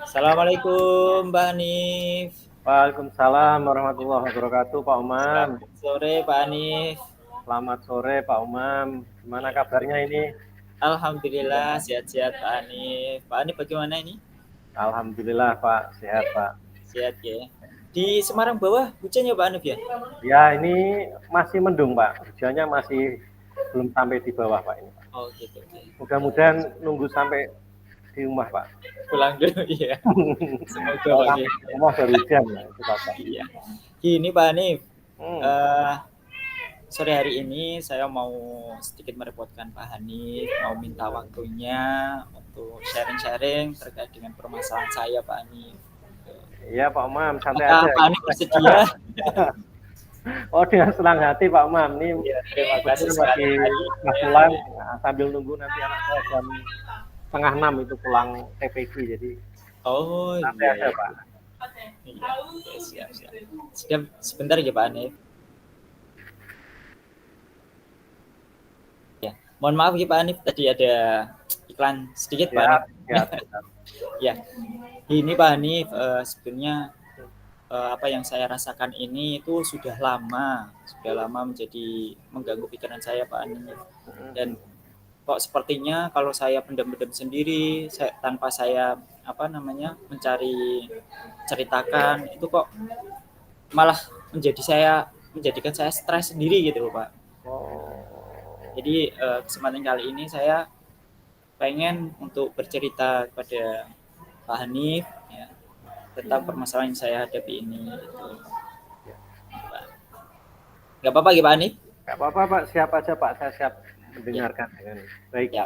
Assalamualaikum Mbak Hanif. Waalaikumsalam warahmatullahi wabarakatuh, Pak Umam. Selamat sore Pak Hanif. Selamat sore, Pak Umam. Gimana kabarnya ini? Alhamdulillah sehat-sehat Pak Hanif. Pak Hanif bagaimana ini? Alhamdulillah, Pak. Sehat, Pak. Sehat ya. Di Semarang bawah hujan ya Pak Hanif ya? Ya, ini masih mendung, Pak. Hujannya masih belum sampai di bawah, Pak. Ini, Pak. Oh gitu. Oke. Mudah-mudahan nunggu sampai di rumah, Pak. Pulang dulu ya. Semoga Kalau Pak sampai Hanif. di rumah baru hujan, ya, itu Pak. Iya. Gini Pak Hanif, Hmm. eh, sore hari ini saya mau sedikit merepotkan Pak Hanif, mau minta waktunya untuk sharing-sharing terkait dengan permasalahan saya Pak Hanif. Iya, Pak Umam, santai Apakah aja. Pak Hanif bersedia? Oh, dengan senang hati, Pak Umam. Ini Ya, terima kasih kebetulan sekali lagi Pak pas Hanif. pulang, nah, sambil nunggu nanti anak saya jam setengah 6 itu pulang TPG, jadi Oh santai iya, aja, iya. Pak. Iya, oke, siap, siap. Siap, sebentar ya Pak Hanif. Ya, mohon maaf ya Pak Hanif, tadi ada iklan sedikit Pak Hanif. Ya, ya. Ya, ini Pak Hanif, sebenarnya apa yang saya rasakan ini itu sudah lama menjadi mengganggu pikiran saya Pak Hanif. Dan kok sepertinya kalau saya pendam-pendam sendiri, tanpa saya mencari ceritakan itu kok malah menjadikan saya stres sendiri gitu loh Pak. Oh, Jadi kesempatan kali ini saya pengen untuk bercerita kepada Pak Hanif ya, tentang permasalahan yang saya hadapi ini. Gitu. Gak apa-apa ya Pak Hanif? nggak apa-apa, Pak. Siap aja, Pak. Saya siap Ya, mendengarkan dengan baik. ya,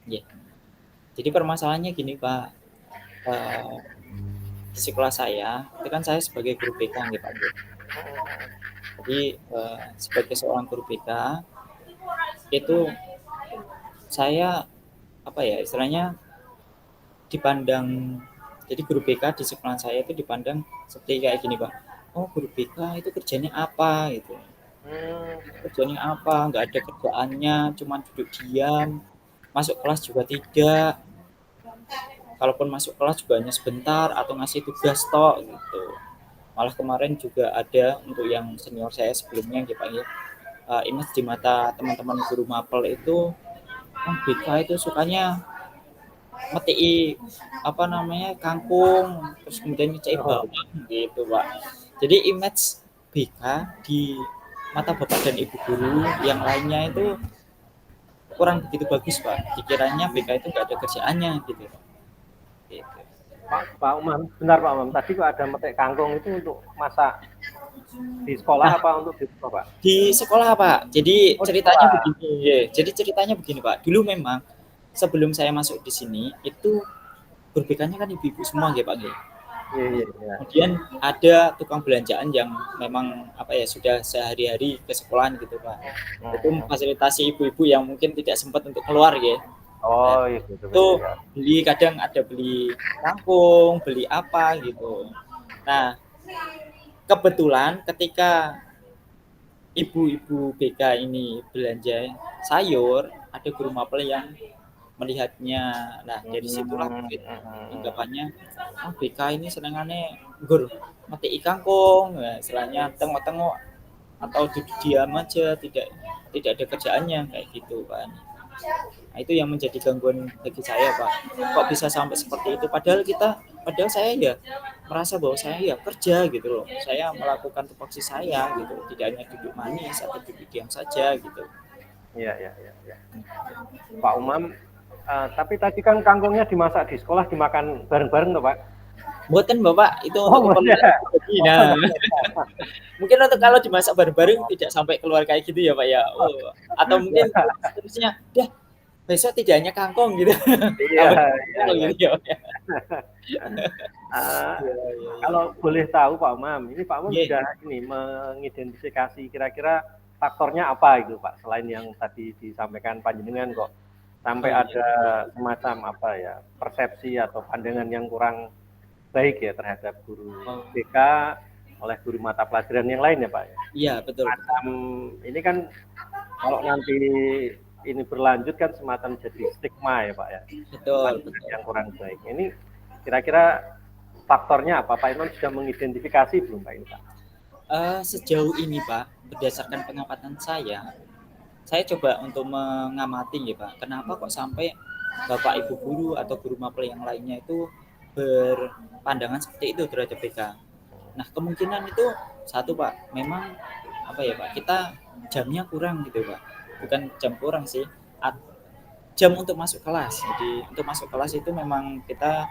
ya. Jadi permasalahannya gini Pak, eh, di sekolah saya itu kan saya sebagai guru BK nih Pak. Jadi sebagai seorang guru BK itu saya apa ya istilahnya dipandang, jadi guru BK di sekolah saya itu dipandang seperti kayak gini Pak, oh guru BK itu kerjanya apa gitu, Hmm, kerjanya apa, nggak ada kerjaannya, cuma duduk diam, masuk kelas juga tidak, kalaupun masuk kelas juga hanya sebentar atau ngasih tugas tok gitu. Malah kemarin juga ada untuk yang senior saya sebelumnya gitu Pak ya, image di mata teman-teman guru mapel itu, oh BK itu sukanya meti kangkung, terus kemudian ngecek oh, bawang gitu Pak. Jadi image BK di mata bapak dan ibu guru yang lainnya itu kurang begitu bagus Pak. Dikiranya BK itu nggak ada kerjaannya gitu. Gitu. Pak Umam, benar Pak Umam. Tadi kok ada metik kangkung itu untuk masak di sekolah Nah, apa untuk di rumah, Pak? di sekolah Pak. Jadi Oh, di ceritanya sekolah. begini. Ya. Jadi ceritanya begini Pak. Dulu memang sebelum saya masuk di sini itu berbekanya kan ibu-ibu semua ya Pak. Ya. Iya, iya, iya. Kemudian ada tukang belanjaan yang memang sudah sehari-hari ke sekolahan gitu Pak. Itu Hmm. memfasilitasi ibu-ibu yang mungkin tidak sempat untuk keluar ya. Nah, Oh, iya, betul-betul itu ya. beli, kadang ada beli kangkung, beli apa gitu. Nah, kebetulan ketika ibu-ibu BK ini belanja sayur, ada guru mapel yang melihatnya. Nah, dari situlah mungkin anggapannya, oh BK ini senengannya gur mati kangkung, nah, istilahnya tengok-tengok atau duduk diam aja, tidak ada kerjaannya kayak gitu kan. Nah, itu yang menjadi gangguan bagi saya Pak. Kok bisa sampai seperti itu? Padahal saya ya merasa bahwa saya ya kerja gitu loh. Saya melakukan tupoksi saya gitu, tidak hanya duduk manis atau duduk diam saja gitu. Iya, iya, iya, iya. Pak Umam, tapi tadi kan kangkungnya dimasak di sekolah dimakan bareng-bareng tuh, Pak? Buatan Bapak itu Oh, untuk maksudnya. keperluan pribadi. Oh, Nah, enggak. mungkin untuk kalau dimasak bareng-bareng tidak sampai keluar kayak gitu ya Pak ya. Oh, atau mungkin seterusnya, dah besok tidak hanya kangkong gitu. Iya, Apa iya, iya. gitu ya Pak ya. Uh, Iya, iya, iya. kalau boleh tahu Pak Umam, ini Pak Umam Iya, sudah ini mengidentifikasi kira-kira faktornya apa itu Pak, selain yang tadi disampaikan panjenengan kok sampai oh iya. ada semacam apa ya persepsi atau pandangan yang kurang baik ya terhadap guru Oh, BK oleh guru mata pelajaran yang lain ya Pak ya. iya betul, betul. Semacam ini kan kalau nanti ini berlanjut kan semacam jadi stigma ya Pak ya, Betul, pandangan betul. yang kurang baik. Ini Kira-kira faktornya apa? Pak Imam sudah mengidentifikasi belum Pak ini Pak? Sejauh ini Pak, berdasarkan pengamatan saya coba untuk mengamati ya Pak, kenapa kok sampai Bapak Ibu guru atau guru mapel yang lainnya itu berpandangan seperti itu terhadap BK. Nah, kemungkinan itu satu Pak, memang apa ya Pak, kita jamnya kurang gitu Pak. Bukan jam kurang sih, jam untuk masuk kelas. Jadi untuk masuk kelas itu memang kita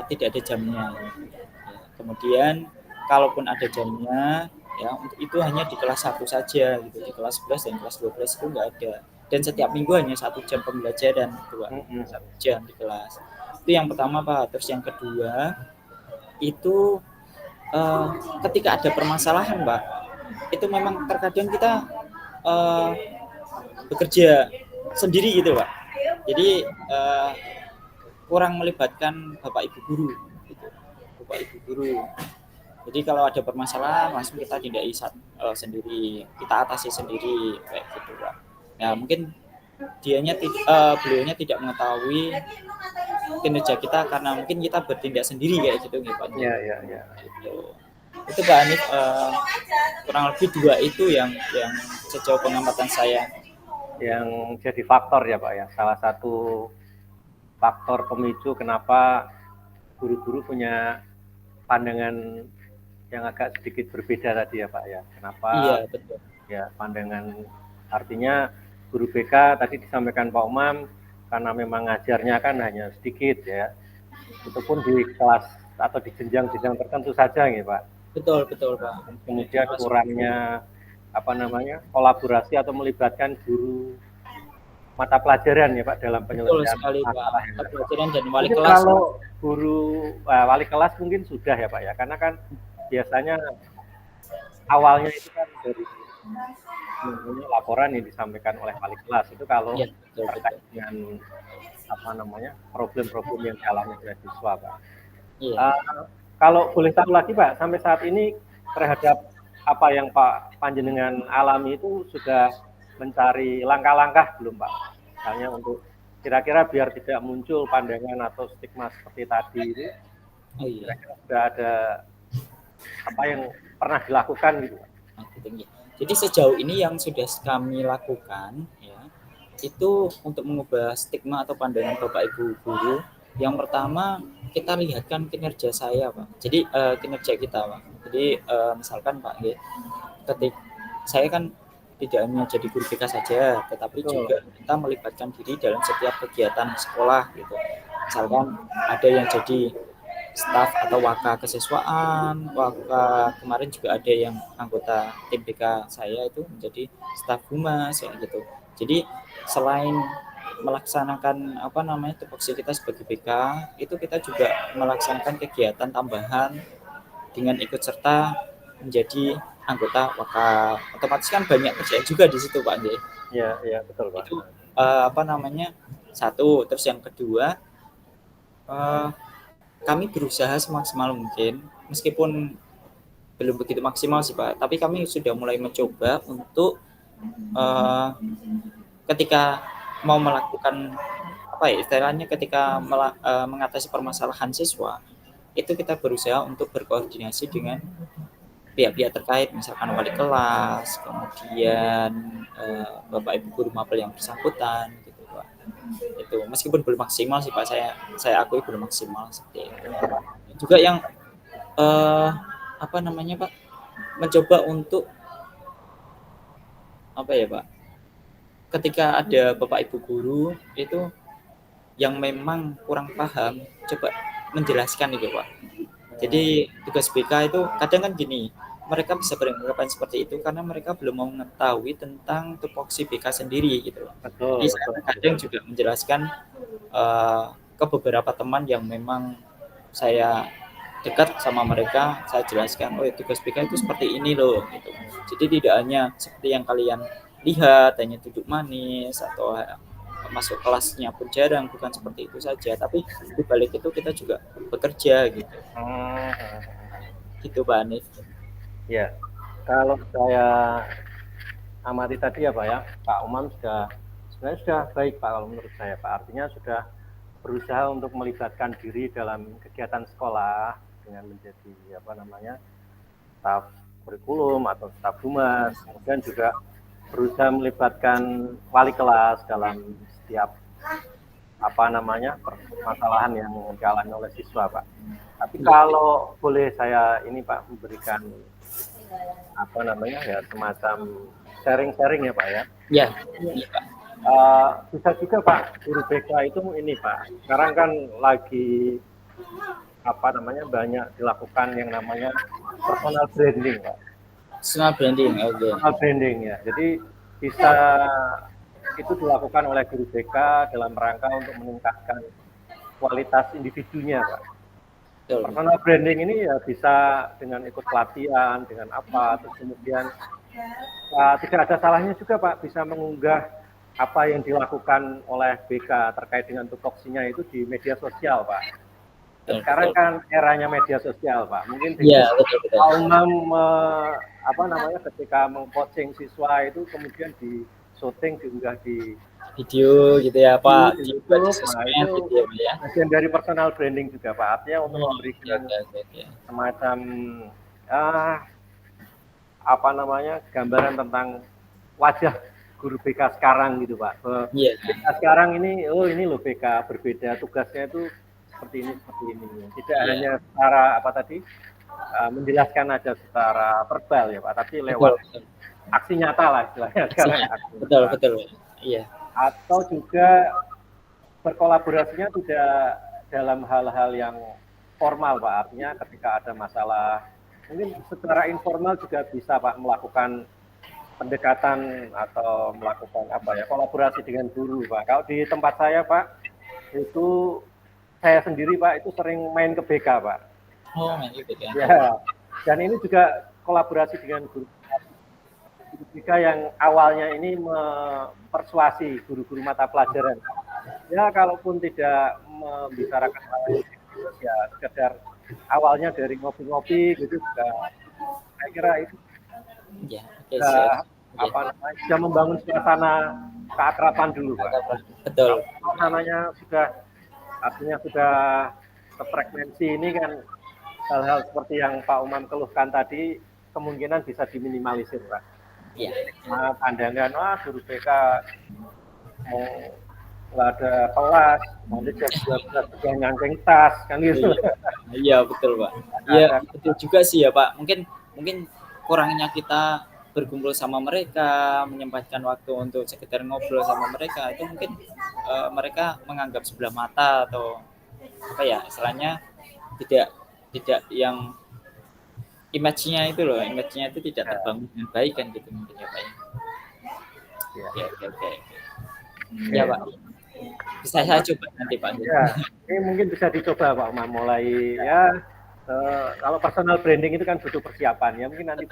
tidak ada jamnya. Ya, kemudian kalaupun ada jamnya, ya untuk itu hanya di kelas 1 saja gitu. Di kelas 11 dan kelas 12 itu enggak ada. Dan setiap minggu hanya 1 jam pembelajaran gitu, Pak. 1 jam di kelas. Itu yang pertama, Pak. Terus yang kedua, itu ketika ada permasalahan, Pak, itu memang terkadang kita bekerja sendiri gitu, Pak. Jadi kurang melibatkan Bapak Ibu guru gitu. Bapak Ibu guru. Jadi kalau ada permasalahan langsung kita tindaki sendiri, kita atasi sendiri kayak gitu, Pak. Ya mungkin beliaunya tidak mengetahui kinerja kita karena mungkin kita bertindak sendiri kayak gitu nih Pak. Iya. Gitu. Itu Pak Hanif, kurang lebih dua itu yang sejauh pengamatan saya. Yang jadi faktor ya Pak ya, salah satu faktor pemicu kenapa guru-guru punya pandangan yang agak sedikit berbeda tadi ya Pak ya. Kenapa? Iya, betul. Ya, pandangan artinya guru BK tadi disampaikan Pak Umam karena memang ngajarnya kan hanya sedikit ya. Itu pun di kelas atau di jenjang-jenjang tertentu saja ya Pak. Betul Pak. Kemudian kurangnya kolaborasi atau melibatkan guru mata pelajaran ya Pak dalam penyelesaian masalah mata pelajaran dan wali kelas. Kalau guru wali kelas mungkin sudah ya Pak ya, karena kan biasanya awalnya itu kan dari laporan yang disampaikan oleh wali kelas itu kalau ya, terkait dengan problem-problem yang dialami oleh siswa Pak. Ya. Kalau boleh tahu lagi Pak, sampai saat ini terhadap apa yang Pak Panjenengan alami itu sudah mencari langkah-langkah belum Pak? Misalnya untuk kira-kira biar tidak muncul pandangan atau stigma seperti tadi itu, kira-kira sudah ada apa yang pernah dilakukan gitu Pak? Jadi sejauh ini yang sudah kami lakukan ya, itu untuk mengubah stigma atau pandangan Bapak Ibu guru. Yang pertama kita lihatkan kinerja saya Pak. Jadi kinerja kita Pak. Jadi misalkan Pak, ketika saya kan tidak hanya jadi guru BK saja, tetapi juga kita melibatkan diri dalam setiap kegiatan sekolah gitu. Misalkan ada yang jadi staf atau waka kesiswaan, waka kemarin juga ada yang anggota tim BK saya itu menjadi staf humas ya gitu. Jadi selain melaksanakan tupoksi kita sebagai BK, itu kita juga melaksanakan kegiatan tambahan dengan ikut serta menjadi anggota waka. Otomatis kan banyak kerjaan juga di situ Pak J. Iya betul Pak. Itu satu, terus yang kedua kami berusaha semaksimal mungkin, meskipun belum begitu maksimal sih Pak, tapi kami sudah mulai mencoba untuk ketika mau melakukan istilahnya ketika mengatasi permasalahan siswa, itu kita berusaha untuk berkoordinasi dengan pihak-pihak terkait, misalkan wali kelas, kemudian Bapak Ibu guru mapel yang bersangkutan gitu Pak. Itu meskipun belum maksimal sih Pak, saya akui belum maksimal seperti itu. Juga yang Pak, mencoba untuk Pak, ketika ada Bapak Ibu guru itu yang memang kurang paham, coba menjelaskan itu Pak. Jadi tugas BK itu kadang kan gini, mereka bisa beranggapan seperti itu karena mereka belum mau mengetahui tentang tupoksi BK sendiri gitu. Jadi saya kadang juga menjelaskan ke beberapa teman yang memang saya dekat sama mereka, saya jelaskan, tugas BK itu seperti ini loh gitu. Jadi tidak hanya seperti yang kalian lihat, hanya duduk manis atau masuk kelasnya pun jarang, bukan seperti itu saja, tapi di balik itu kita juga bekerja gitu. Gitu Pak Hanif. Ya, kalau saya amati tadi ya Pak ya, Pak Umam sebenarnya sudah baik Pak kalau menurut saya Pak, artinya sudah berusaha untuk melibatkan diri dalam kegiatan sekolah dengan menjadi staf kurikulum atau staf humas, kemudian juga berusaha melibatkan wali kelas dalam setiap permasalahan yang dialami oleh siswa, Pak. Tapi kalau boleh saya ini Pak memberikan semacam sharing-sharing ya Pak ya. Ya. Bisa juga Pak, guru BK itu ini Pak. Sekarang kan lagi banyak dilakukan yang namanya personal branding Pak. Personal branding, oke. Personal branding ya. Jadi bisa itu dilakukan oleh guru BK dalam rangka untuk meningkatkan kualitas individunya Pak. Personal branding ini ya bisa dengan ikut pelatihan, dengan terus kemudian tidak ada salahnya juga Pak bisa mengunggah apa yang dilakukan oleh BK terkait dengan tupoksinya itu di media sosial Pak. Sekarang kan eranya media sosial Pak. Mungkin Pak Umam ketika meng-coaching siswa itu kemudian di syuting diunggah di video gitu ya Pak, di YouTube, itu gitu ya. bagian dari personal branding juga Pak, artinya untuk memberikan semacam gambaran tentang wajah guru BK sekarang gitu Pak. BK sekarang ini loh BK berbeda, tugasnya itu seperti ini. Tidak hanya secara menjelaskan aja secara verbal ya Pak, tapi lewat aksi nyata lah istilahnya sekarang. Betul. Iya. Atau juga berkolaborasinya tidak dalam hal-hal yang formal Pak, artinya ketika ada masalah mungkin secara informal juga bisa Pak melakukan pendekatan atau melakukan kolaborasi dengan guru Pak. Kalau di tempat saya Pak, itu saya sendiri Pak itu sering main ke BK Pak. Main ke BK. Ya. Dan ini juga kolaborasi dengan guru BK yang awalnya ini mempersuasi guru-guru mata pelajaran. Ya kalaupun tidak membicarakan hal itu ya sekedar awalnya dari ngopi-ngopi gitu juga saya kira itu sudah membangun suasana keakraban dulu Pak. Betul. Suasananya artinya sudah terfragmentasi ini kan hal-hal seperti yang Pak Umam keluhkan tadi kemungkinan bisa diminimalisir Pak. Iya. Pandangan guru BK mau nggak ada kelas, nanti jam 12 sudah nyangkeng tas kan gitu. Iya betul Pak. Iya betul juga sih ya Pak. Mungkin kurangnya kita berkumpul sama mereka, menyempatkan waktu untuk sekedar ngobrol sama mereka itu mungkin mereka menganggap sebelah mata atau istilahnya tidak yang image-nya itu tidak terbangun dengan baik kan gitu mungkin ya Pak ya. Oke. Ya Pak. Bisa saya coba nanti Pak. Ya, ini mungkin bisa dicoba Pak Umam mulai kalau personal branding itu kan butuh persiapan ya mungkin nanti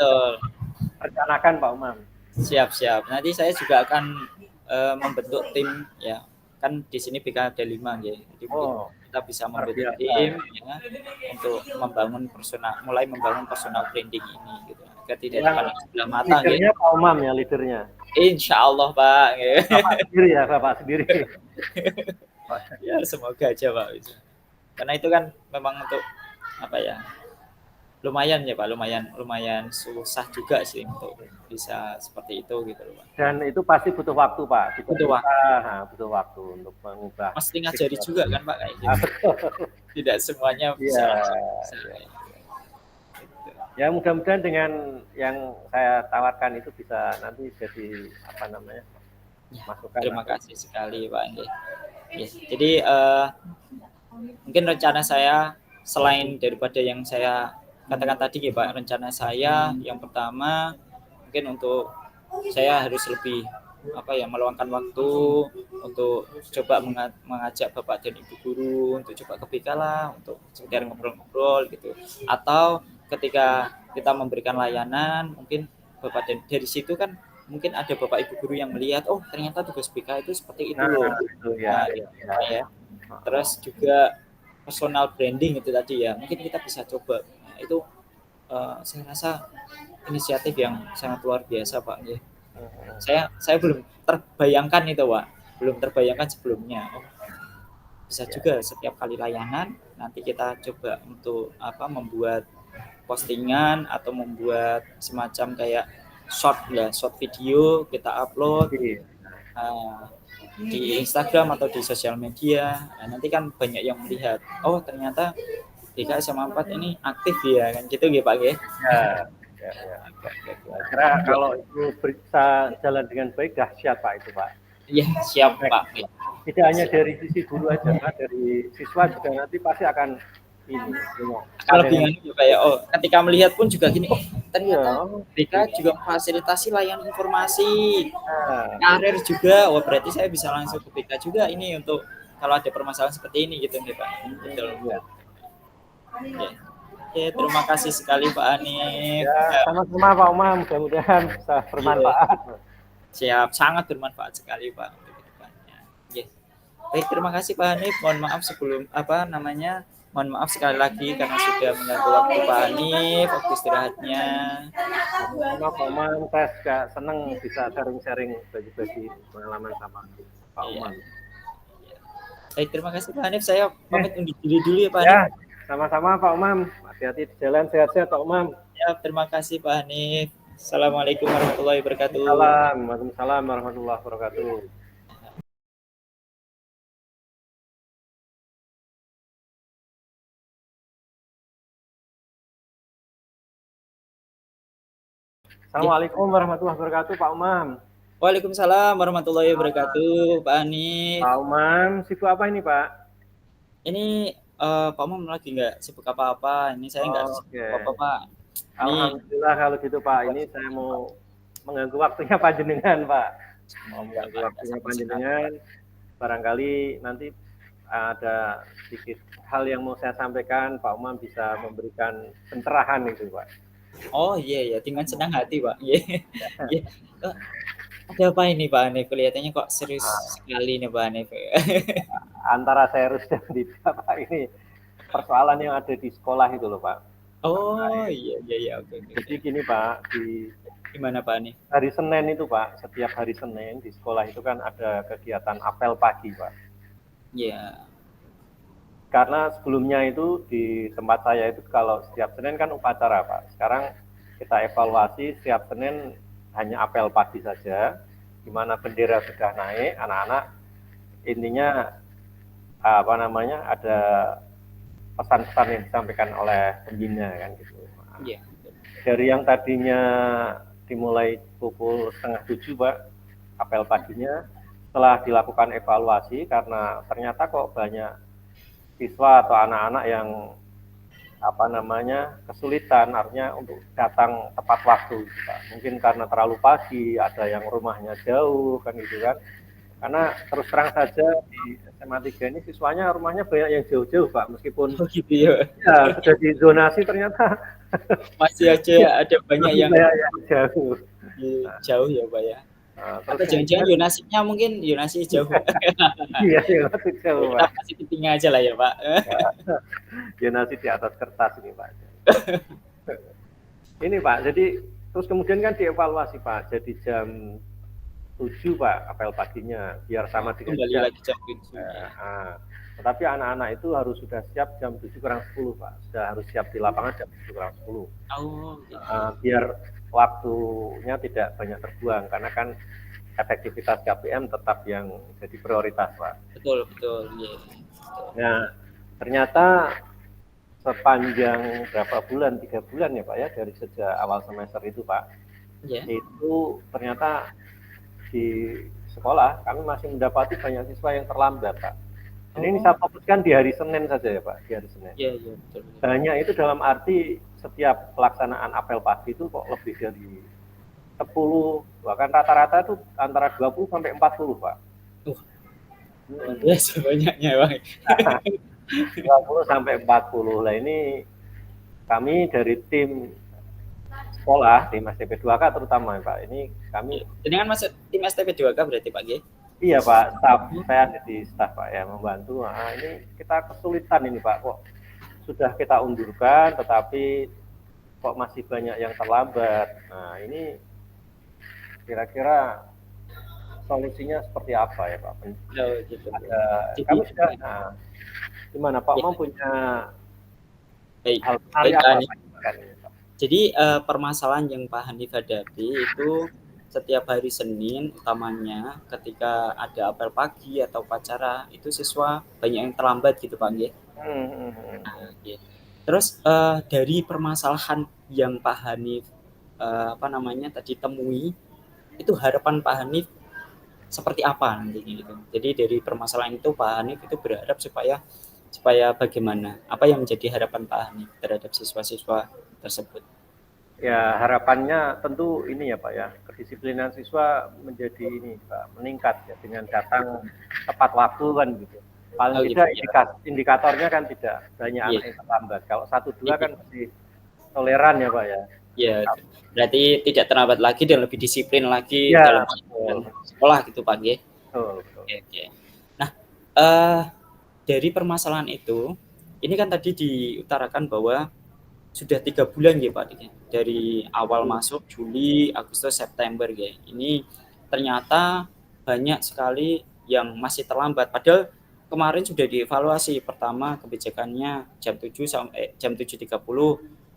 rencanakan Pak Umam. Siap. Nanti saya juga akan membentuk tim ya. Kan di sini BK ada 5 ya. Jadi kita bisa membentuk tim ya untuk mulai membangun personal branding ini gitu. Agar tidak dipandang sebelah mata gitu. Leadernya Pak Umam ya leadernya. Insyaallah Pak. Bapak sendiri. Ya semoga aja Pak bisa. Karena itu kan memang untuk lumayan ya Pak, lumayan susah juga sih untuk bisa seperti itu gitu loh Pak. Dan itu pasti butuh waktu Pak. Butuh waktu untuk mengubah. Mesti ngajari juga kan Pak kayak gitu. Tidak semuanya bisa. Ya mudah-mudahan dengan yang saya tawarkan itu bisa nanti jadi masukan. Terima kasih sekali Pak. Ya, jadi mungkin rencana saya selain daripada yang saya katakan tadi ya Pak, rencana saya yang pertama mungkin untuk saya harus lebih meluangkan waktu untuk coba mengajak Bapak dan Ibu guru untuk coba ke BK lah untuk sekedar ngobrol-ngobrol gitu. Atau ketika kita memberikan layanan mungkin Bapak dan dari situ kan mungkin ada Bapak Ibu guru yang melihat ternyata tugas BK itu seperti itu loh. Ya. Terus juga personal branding itu tadi ya. Mungkin kita bisa coba. Itu saya rasa inisiatif yang sangat luar biasa Pak. Saya belum terbayangkan itu Pak. Belum terbayangkan sebelumnya. bisa juga setiap kali layanan nanti kita coba untuk membuat postingan atau membuat semacam kayak short video kita upload di Instagram atau di sosial media. Nah, nanti kan banyak yang melihat, oh ternyata BK SMA 4 ini aktif ya kan gitu Pak ya. Kira kalau itu bisa jalan dengan baik dahsyat Pak itu Pak. Iya siap Pak. Tidak hanya dari sisi guru aja, dari siswa juga nanti pasti akan ini. Kelebihan juga kayak ketika melihat pun juga gini, ternyata BK juga fasilitasi layanan informasi, karir juga. Wah berarti saya bisa langsung ke BK juga ini untuk kalau ada permasalahan seperti ini gitu nih Pak. Betul. Ya. Oke, terima kasih sekali Pak Hanif. Ya, sama-sama Pak Umam, mudah-mudahan bisa bermanfaat. Siap, sangat bermanfaat sekali Pak untuk kedepannya. Baik, terima kasih Pak Hanif. Mohon maaf sebelum mohon maaf sekali lagi karena sudah mengganggu waktu Pak Hanif, waktu istirahatnya. Sama Pak Umam, saya juga senang bisa sharing-sharing bagi-bagi pengalaman sama Pak Umam. Baik, terima kasih Pak Hanif. Saya pamit undur diri dulu ya Pak Hanif. Sama-sama Pak Umam. Hati-hati di jalan, sehat-sehat Pak Umam. Ya, terima kasih Pak Hanif. Assalamualaikum warahmatullahi wabarakatuh. Waalaikumsalam warahmatullahi wabarakatuh. Assalamualaikum warahmatullahi wabarakatuh Pak Umam. Waalaikumsalam warahmatullahi wabarakatuh Pak Hanif. Pak Umam, sibuk apa ini Pak? Ini Pak Umam lagi nggak sibuk apa-apa. Ini saya nggak sibuk apa-apa Pak. Alhamdulillah kalau gitu Pak. Ini saya mau mengganggu waktunya panjenengan Pak. Mau mengganggu waktunya panjenengan. Barangkali nanti ada sedikit hal yang mau saya sampaikan. Pak Umam bisa memberikan pencerahan itu Pak. Oh iya ya, dengan senang hati Pak. Iya. Ada apa ini Pak Hanif? Kelihatannya kok serius sekali nih Pak Hanif. Antara serius dan tidak Pak, ini persoalan yang ada di sekolah itu loh Pak. Oh iya oke. Jadi gini Pak, di mana Pak Hanif? Hari Senin itu Pak, setiap hari Senin di sekolah itu kan ada kegiatan apel pagi Pak. Iya. Karena sebelumnya itu di tempat saya itu kalau setiap Senin kan upacara Pak. Sekarang kita evaluasi setiap Senin hanya apel pagi saja, di mana bendera sudah naik, anak-anak intinya ada pesan-pesan yang disampaikan oleh pembina kan gitu. Iya. Dari yang tadinya dimulai pukul 6:30 Pak, apel paginya, setelah dilakukan evaluasi karena ternyata kok banyak siswa atau anak-anak yang kesulitan artinya untuk datang tepat waktu Pak. Mungkin karena terlalu pagi, ada yang rumahnya jauh kan gitu kan. Karena terus terang saja di SMA 3 ini siswanya rumahnya banyak yang jauh-jauh Pak, meskipun gitu ya. Sudah dizonasi ternyata masih aja ada banyak yang jauh. Jauh ya Pak ya. Atau jangan-jangan Yonasinya mungkin Yonasi jauh. Iya, Yonasi jauh Pak. Kita kasih ketingnya aja lah ya Pak. Yonasi di atas kertas ini Pak. Ini Pak, jadi terus kemudian kan dievaluasi Pak, jadi jam 7 Pak apel paginya biar sama dengan kembali lagi jam 7. Tetapi anak-anak itu harus sudah siap jam 7 kurang 10 Pak, sudah harus siap di lapangan jam 7 kurang 10. Biar waktunya tidak banyak terbuang karena kan efektivitas KPM tetap yang jadi prioritas Pak. Betul. Yeah. Nah ternyata sepanjang berapa bulan, 3 bulan ya Pak ya, dari sejak awal semester itu Pak, itu ternyata di sekolah kami masih mendapati banyak siswa yang terlambat Pak. Ini saya fokuskan di hari Senin saja ya Pak, di hari Senin. Iya betul. Banyak itu dalam arti setiap pelaksanaan apel pagi itu kok lebih dari 10, bahkan rata-rata itu antara 20 sampai 40 Pak. Biasa banyaknya Pak. 20 sampai 40. Lah ini kami dari tim sekolah, tim STP 2K terutama Pak. Ini kami dengan masuk tim STP 2K berarti Pak G? Iya Pak, staf saya jadi staf Pak ya, membantu. Ini kita kesulitan ini Pak, kok sudah kita undurkan tetapi kok masih banyak yang terlambat. Nah ini kira-kira solusinya seperti apa ya Pak? Oh, gitu. Ada Jadi, kami sudah gimana Pak ya, mau punya baik, hal menarik baik Pak apa Hanif. Pak? Kan ini, Pak? Jadi permasalahan yang Pak Hanif hadapi itu setiap hari Senin utamanya ketika ada apel pagi atau upacara itu siswa banyak yang terlambat gitu Pak nggih. Nggih. Terus dari permasalahan yang Pak Hanif apa namanya tadi temui itu harapan Pak Hanif seperti apa nantinya gitu. Jadi dari permasalahan itu Pak Hanif itu berharap supaya supaya bagaimana? Apa yang menjadi harapan Pak Hanif terhadap siswa-siswa tersebut? Ya harapannya tentu ini ya Pak ya, kedisiplinan siswa menjadi ini Pak, meningkat ya dengan datang tepat waktu kan gitu. Paling Oh gitu tidak ya. indikatornya kan tidak banyak Iya. anak yang terlambat. Kalau 1-2 Iya. kan masih toleran ya Pak ya. Ya, berarti tidak terlambat lagi dan lebih disiplin lagi Ya dalam betul, sekolah gitu Pak nggih. betul, betul. Oke, oke. Nah, eh dari permasalahan itu, ini kan tadi diutarakan bahwa sudah 3 bulan ya Pak Dik, dari awal masuk Juli, Agustus, September ya. Ini ternyata banyak sekali yang masih terlambat. Padahal kemarin sudah dievaluasi. Pertama kebijakannya jam 7 sampai jam 7.30.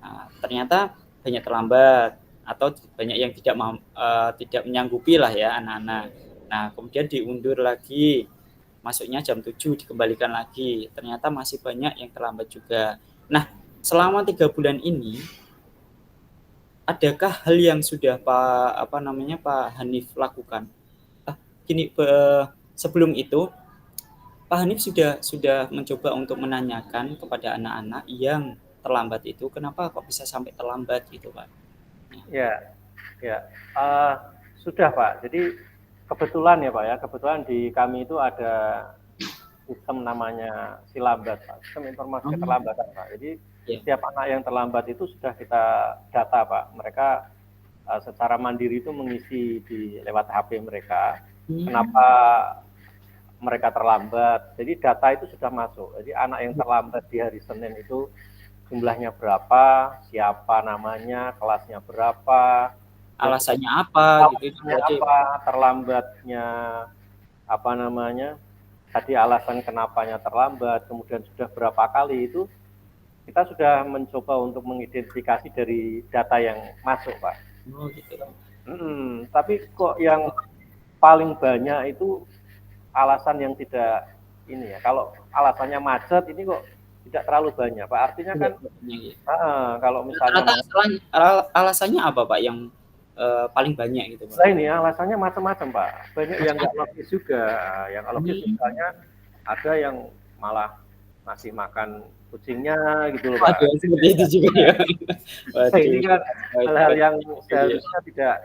Nah, ternyata banyak terlambat atau banyak yang tidak menyanggupi lah ya anak-anak. Nah, kemudian diundur lagi. Masuknya jam 7 dikembalikan lagi. Ternyata masih banyak yang terlambat juga. Nah, selama 3 bulan ini, adakah hal yang sudah Pak Hanif lakukan? Gini, sebelum itu Pak Hanif sudah mencoba untuk menanyakan kepada anak-anak yang terlambat itu, kenapa kok bisa sampai terlambat gitu Pak? Ya, ya. Sudah Pak. Jadi kebetulan ya Pak ya, kebetulan di kami itu ada sistem namanya Silambat Pak, sistem informasi keterlambatan Pak. Jadi setiap anak yang terlambat itu sudah kita data Pak. Mereka secara mandiri itu mengisi di lewat HP mereka. Kenapa mereka terlambat? Jadi data itu sudah masuk. Jadi anak yang terlambat di hari Senin itu jumlahnya berapa, siapa namanya, kelasnya berapa, alasannya apa gitu. apa terlambatnya, apa namanya, tadi alasan kenapanya terlambat, kemudian sudah berapa kali itu kita sudah mencoba untuk mengidentifikasi dari data yang masuk Pak. Oh gitu. Tapi kok yang paling banyak itu alasan yang tidak ini ya. Kalau alasannya macet ini kok tidak terlalu banyak Pak. Artinya kan kalau misalnya alasannya apa Pak yang paling banyak gitu Pak? Nah ini alasannya macam-macam Pak. Banyak yang nggak logis juga. Yang logis misalnya ada yang malah masih makan kucingnya gitu loh Pak. Ada seperti itu juga ya. Nah, ini kan hal-hal yang seharusnya tidak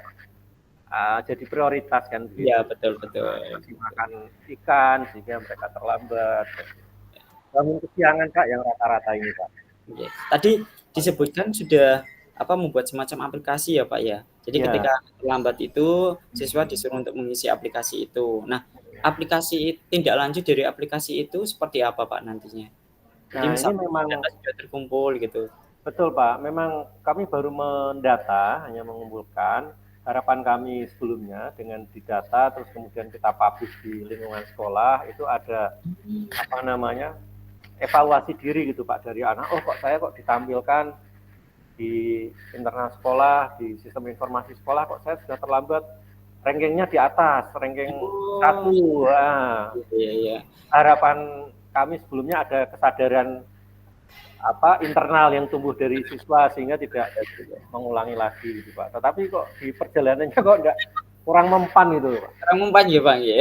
jadi prioritas kan. Iya betul. Masih makan ikan sehingga mereka terlambat. Bangun kesiangan Kak yang rata-rata ini Pak. Tadi disebutkan sudah membuat semacam aplikasi ya Pak ya. Jadi ketika terlambat itu siswa disuruh untuk mengisi aplikasi itu. Nah, aplikasi tindak lanjut dari aplikasi itu seperti apa Pak nantinya? Jadi Nah, misalnya ini memang data sudah terkumpul gitu. Betul Pak, memang kami baru mendata, hanya mengumpulkan. Harapan kami sebelumnya dengan didata terus kemudian kita publish di lingkungan sekolah itu ada evaluasi diri gitu Pak dari anak. Oh kok saya ditampilkan di internal sekolah, di sistem informasi sekolah kok saya sudah terlambat, rankingnya di atas, ranking 1. Nah, harapan kami sebelumnya ada kesadaran internal yang tumbuh dari siswa sehingga tidak mengulangi lagi gitu Pak. Tetapi kok di perjalanannya kok enggak kurang mempan gitu Pak. Kurang mempan ya Pak ya.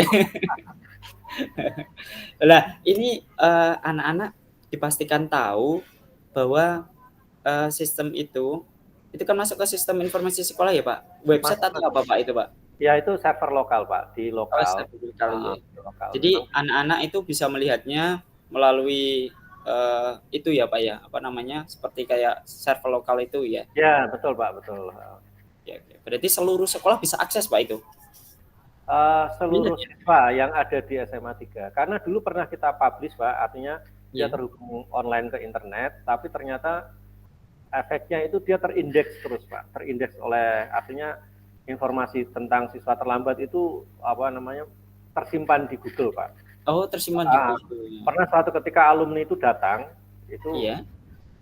Nah, ini anak-anak dipastikan tahu bahwa sistem itu kan masuk ke sistem informasi sekolah ya Pak? Website atau apa Pak itu Pak? Ya itu server lokal Pak, di lokal. Lokal. Jadi anak-anak itu bisa melihatnya melalui itu ya Pak ya, seperti kayak server lokal itu ya? Ya betul Pak, betul. Ya, berarti seluruh sekolah bisa akses Pak itu? Seluruh siswa yang ada di SMA 3. Karena dulu pernah kita publish Pak, artinya dia terhubung online ke internet, tapi ternyata efeknya itu dia terindeks terus Pak. Terindeks oleh artinya informasi tentang siswa terlambat itu tersimpan di Google, Pak. Oh, tersimpan di Google. Pernah suatu ketika alumni itu datang, itu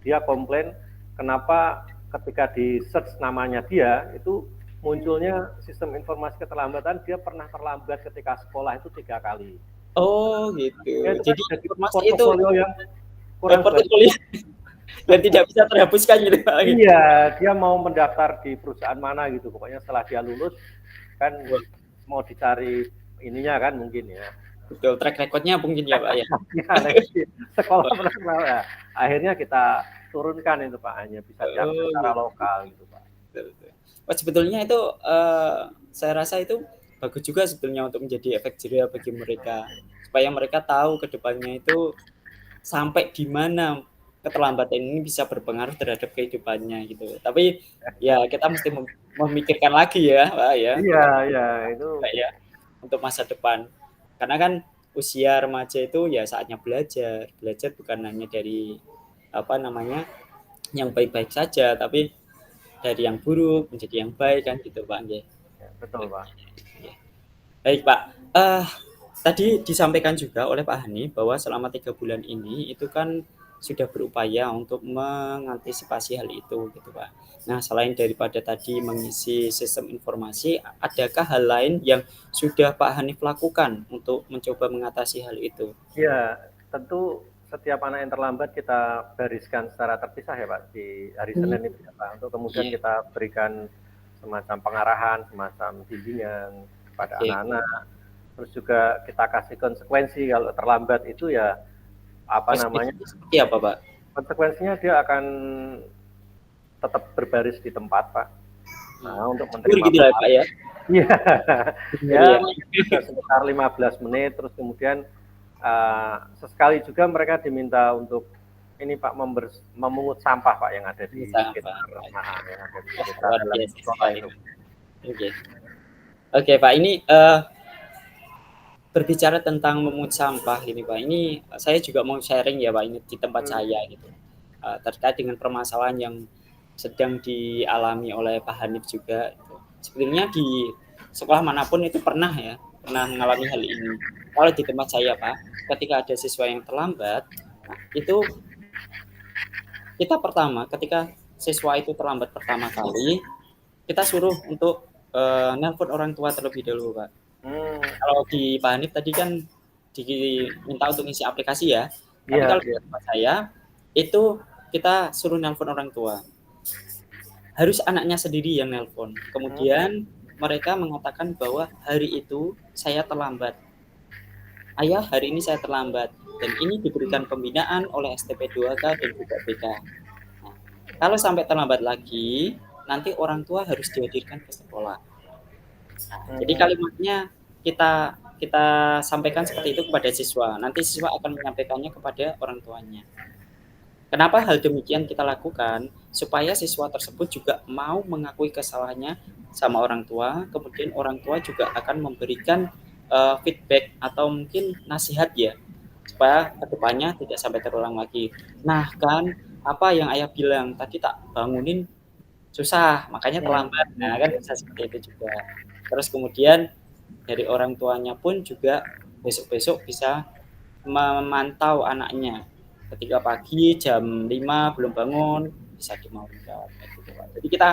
dia komplain kenapa ketika di search namanya dia itu munculnya sistem informasi keterlambatan, dia pernah terlambat ketika sekolah itu 3 kali. Oh gitu. Ya, jadi informasi itu yang kurang portofolio dan tidak bisa terhapuskan gitu Pak. Iya, dia mau mendaftar di perusahaan mana gitu. Pokoknya setelah dia lulus kan mau dicari ininya kan mungkin ya. Betul, track record-nya mungkin ya Pak ya. Sekolah pernah ya. Akhirnya kita turunkan itu Pak, hanya bisa diakses secara lokal gitu Pak. Betul. Sebetulnya itu saya rasa itu bagus juga sebetulnya untuk menjadi efek jerah bagi mereka, supaya mereka tahu ke depannya itu sampai di mana keterlambatan ini bisa berpengaruh terhadap kehidupannya gitu. Tapi ya kita mesti memikirkan lagi ya Pak ya. Iya itu Pak ya, untuk masa depan. Karena kan usia remaja itu ya saatnya belajar bukan hanya dari yang baik-baik saja, tapi dari yang buruk menjadi yang baik kan gitu Pak. Ya, betul Pak. Baik Pak, tadi disampaikan juga oleh Pak Hani bahwa selama 3 bulan ini itu kan sudah berupaya untuk mengantisipasi hal itu gitu Pak. Nah, selain daripada tadi mengisi sistem informasi, adakah hal lain yang sudah Pak Hanif lakukan untuk mencoba mengatasi hal itu? Ya, tentu setiap anak yang terlambat kita bariskan secara terpisah ya Pak di hari Senin itu ya Pak. Untuk kemudian kita berikan semacam pengarahan, semacam bimbingan kepada anak-anak. Terus juga kita kasih konsekuensi kalau terlambat itu ya seperti apa Pak? Konsekuensinya dia akan tetap berbaris di tempat Pak. Nah, untuk menerima gitu lah Pak ya. Iya. Ya, sekitar 15 menit terus kemudian sesekali juga mereka diminta untuk ini Pak memungut sampah Pak yang ada di sekitar sekolah itu. Oke Pak, ini berbicara tentang memungut sampah ini Pak, ini saya juga mau sharing ya Pak, ini di tempat saya gitu, terkait dengan permasalahan yang sedang dialami oleh Pak Hanif juga. Sebenarnya di sekolah manapun itu pernah mengalami hal ini. Kalau di tempat saya Pak, ketika ada siswa yang terlambat, itu kita ketika siswa itu terlambat pertama kali, kita suruh untuk nelpon orang tua terlebih dahulu Pak. Kalau di Pak Hanif tadi kan diminta untuk ngisi aplikasi ya. Tapi kalau di tempat saya itu kita suruh nelpon orang tua. Harus anaknya sendiri yang nelpon. Kemudian mereka mengatakan bahwa hari itu saya terlambat. Ayah, hari ini saya terlambat dan ini diberikan pembinaan oleh STP 2K dan juga BK. Nah, kalau sampai terlambat lagi, nanti orang tua harus dihadirkan ke sekolah. Nah, jadi kalimatnya kita sampaikan seperti itu kepada siswa. Nanti siswa akan menyampaikannya kepada orang tuanya. Kenapa hal demikian kita lakukan? Supaya siswa tersebut juga mau mengakui kesalahannya sama orang tua, kemudian orang tua juga akan memberikan feedback atau mungkin nasihat ya, supaya kedepannya tidak sampai terulang lagi. Nah kan, apa yang ayah bilang tadi tak bangunin susah, makanya terlambat. Nah kan bisa seperti itu juga. Terus kemudian dari orang tuanya pun juga besok-besok bisa memantau anaknya. Ketika pagi jam 5 belum bangun, bisa dimonitor. Gitu, Pak. Jadi kita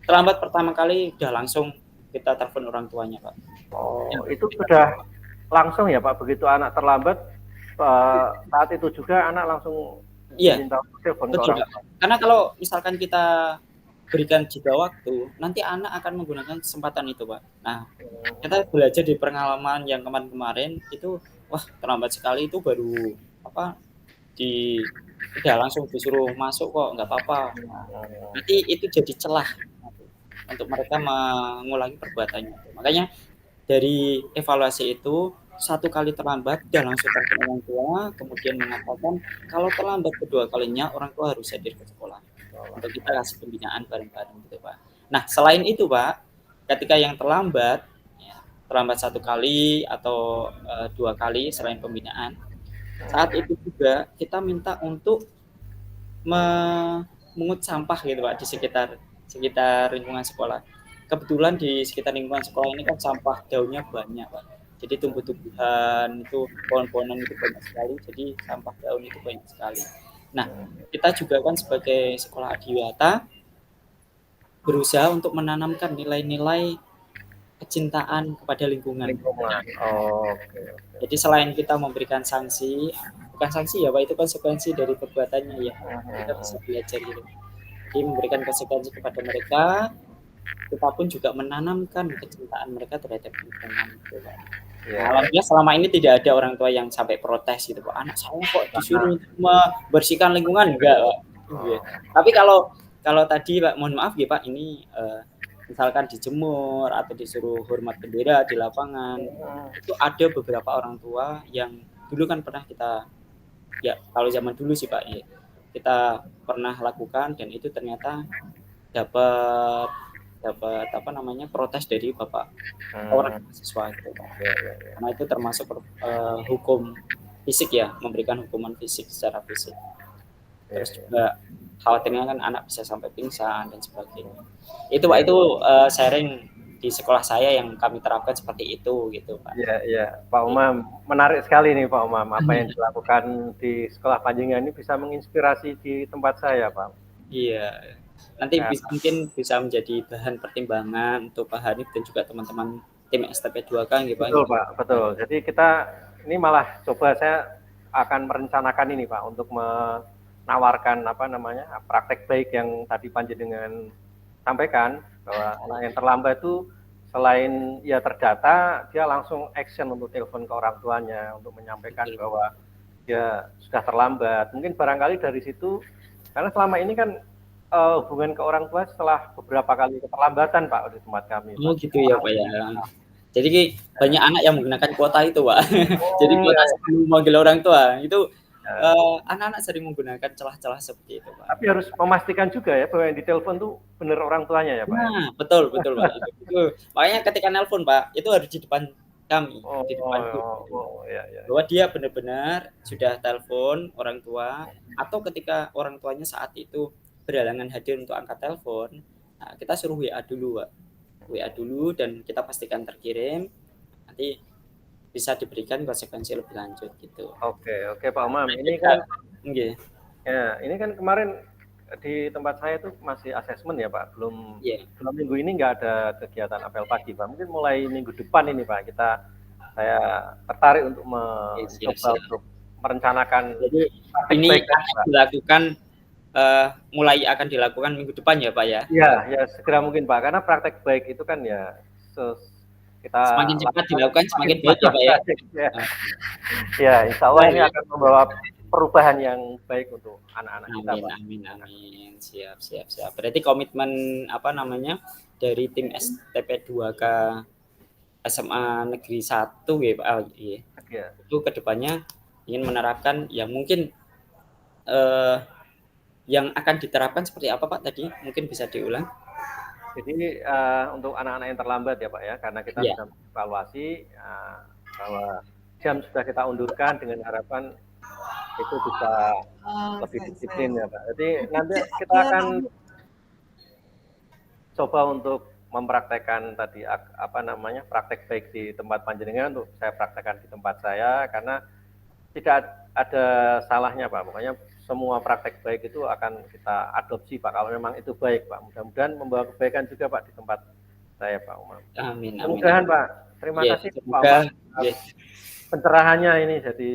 terlambat pertama kali udah langsung kita telepon orang tuanya Pak. Oh, itu sudah langsung ya Pak, begitu anak terlambat saat itu juga anak langsung minta telepon ke orang tua. Karena kalau misalkan kita berikan jeda waktu, nanti anak akan menggunakan kesempatan itu Pak. Nah, kita belajar di pengalaman yang kemarin itu, wah terlambat sekali itu baru udah langsung disuruh masuk kok, nggak apa-apa. Nanti itu jadi celah untuk mereka mengulangi perbuatannya. Makanya dari evaluasi itu, 1 kali terlambat udah langsung telepon orang tua, kemudian mengatakan kalau terlambat kedua kalinya orang tua harus hadir ke sekolah untuk kita kasih pembinaan bareng-bareng gitu Pak. Nah selain itu Pak, ketika yang terlambat 1 kali atau 2 kali selain pembinaan, saat itu juga kita minta untuk memungut sampah gitu Pak di sekitar lingkungan sekolah. kebetulan di sekitar lingkungan sekolah ini kan sampah daunnya banyak, Pak. Jadi tumbuh-tumbuhan itu, pohon-pohonan itu banyak sekali, jadi sampah daun itu banyak sekali. Nah, kita juga kan sebagai sekolah adiwiyata berusaha untuk menanamkan nilai-nilai kecintaan kepada lingkungan. Lingkungan. Oke. Jadi selain kita memberikan sanksi, bukan sanksi ya Pak, itu konsekuensi dari perbuatannya ya. Kita bisa belajar gitu. Jadi memberikan konsekuensi kepada mereka, kita pun juga menanamkan kecintaan mereka terhadap lingkungan gitu Pak. Nah, alhamdulillah selama ini tidak ada orang tua yang sampai protes gitu Pak. Anak saya kok disuruh membersihkan lingkungan enggak Pak. Tapi kalau tadi Pak, mohon maaf ya Pak, ini misalkan dijemur atau disuruh hormat bendera di lapangan, itu ada beberapa orang tua yang dulu kan pernah kita, ya kalau zaman dulu sih Pak, ya, kita pernah lakukan dan itu ternyata dapat apa namanya, protes dari bapak orang mahasiswa itu Pak. Karena itu termasuk hukum fisik ya, memberikan hukuman fisik secara fisik. Terus juga khawatirnya kan anak bisa sampai pingsan dan sebagainya. Itu Pak, itu sharing di sekolah saya yang kami terapkan seperti itu gitu Pak. Iya, Pak Umam, menarik sekali nih Pak Umam, apa yang dilakukan di sekolah Panjenengan ini bisa menginspirasi di tempat saya Pak. Iya, nanti mungkin bisa menjadi bahan pertimbangan untuk Pak Hanif dan juga teman-teman tim STP 2K gitu Pak. Betul Pak, betul. Jadi kita ini malah coba saya akan merencanakan ini Pak untuk menawarkan apa namanya praktek baik yang tadi Panjenengan sampaikan, bahwa anak yang terlambat itu selain ya terdata, dia langsung action untuk telepon ke orang tuanya untuk menyampaikan bahwa dia sudah terlambat. Mungkin barangkali dari situ, karena selama ini kan hubungan ke orang tua setelah beberapa kali keterlambatan Pak di tempat kami. Oh gitu ya Pak ya. Jadi banyak anak yang menggunakan kuota itu Pak. Jadi kuota sebelum memanggil orang tua itu anak-anak sering menggunakan celah-celah seperti itu Pak. Tapi harus memastikan juga ya bahwa yang ditelepon tuh benar orang tuanya ya Pak. Nah, betul Pak. Itu. Makanya ketika nelpon Pak, itu harus di depan kami, di depan bahwa dia benar-benar sudah telepon orang tua, atau ketika orang tuanya saat itu berhalangan hadir untuk angkat telepon, nah kita suruh WA dulu Pak. WA dulu dan kita pastikan terkirim, nanti bisa diberikan konsekuensi lebih lanjut gitu. Oke Pak Umam, ini kan ya, ini kan kemarin di tempat saya itu masih asesmen ya Pak, belum minggu ini nggak ada kegiatan apel pagi Pak. Mungkin mulai minggu depan ini Pak, saya tertarik untuk mencoba untuk merencanakan. Jadi ini akan dilakukan mulai akan dilakukan minggu depan ya Pak ya? Ya segera mungkin Pak, karena praktek baik itu kan ya kita semakin cepat dilakukan semakin baik ya Pak ya. Ya, insya Allah ini akan membawa perubahan yang baik untuk anak-anak kita Pak. Amin. Siap. Berarti komitmen apa namanya dari tim STP 2K SMA Negeri 1 ya Pak. Itu kedepannya ingin menerapkan yang mungkin yang akan diterapkan seperti apa Pak tadi? Mungkin bisa diulang. Jadi untuk anak-anak yang terlambat ya Pak ya, karena kita sudah mengevaluasi bahwa jam sudah kita undurkan dengan harapan itu bisa lebih disiplin ya Pak. Jadi nanti kita akan coba untuk mempraktekkan tadi apa namanya praktek baik di tempat Panjenengan untuk saya praktekkan di tempat saya, karena tidak ada salahnya Pak. Pokoknya semua praktek baik itu akan kita adopsi Pak, kalau memang itu baik Pak. Mudah-mudahan membawa kebaikan juga Pak di tempat saya Pak Umam. Amin. Mudah-mudahan Pak. Terima kasih Pak Umam. Pencerahannya ini jadi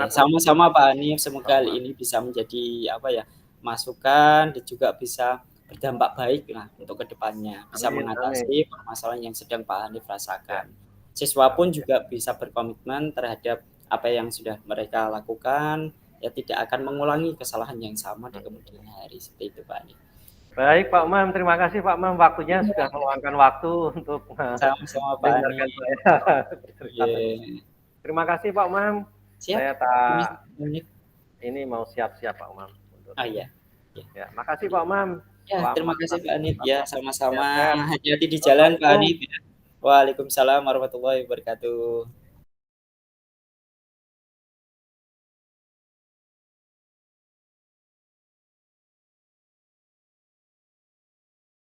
sama-sama Pak Hanif, semoga ini bisa menjadi apa ya, masukan dan juga bisa berdampak baik lah untuk kedepannya, bisa mengatasi permasalahan yang sedang Pak Hanif rasakan. Siswa pun juga bisa berkomitmen terhadap apa yang sudah mereka lakukan, ya tidak akan mengulangi kesalahan yang sama di kemudian hari, seperti itu Pak Hanif. Baik Pak Umam, terima kasih Pak Umam, waktunya sudah meluangkan waktu untuk sama-sama Pak Hanif. Terima kasih Pak Umam. Siap. Saya ini mau siap-siap Pak Umam. Ya, makasih Pak Umam. Ya, terima kasih Pak Hanif. Ya, sama-sama. Hati-hati di jalan Pak Hanif. Waalaikumsalam warahmatullahi wabarakatuh.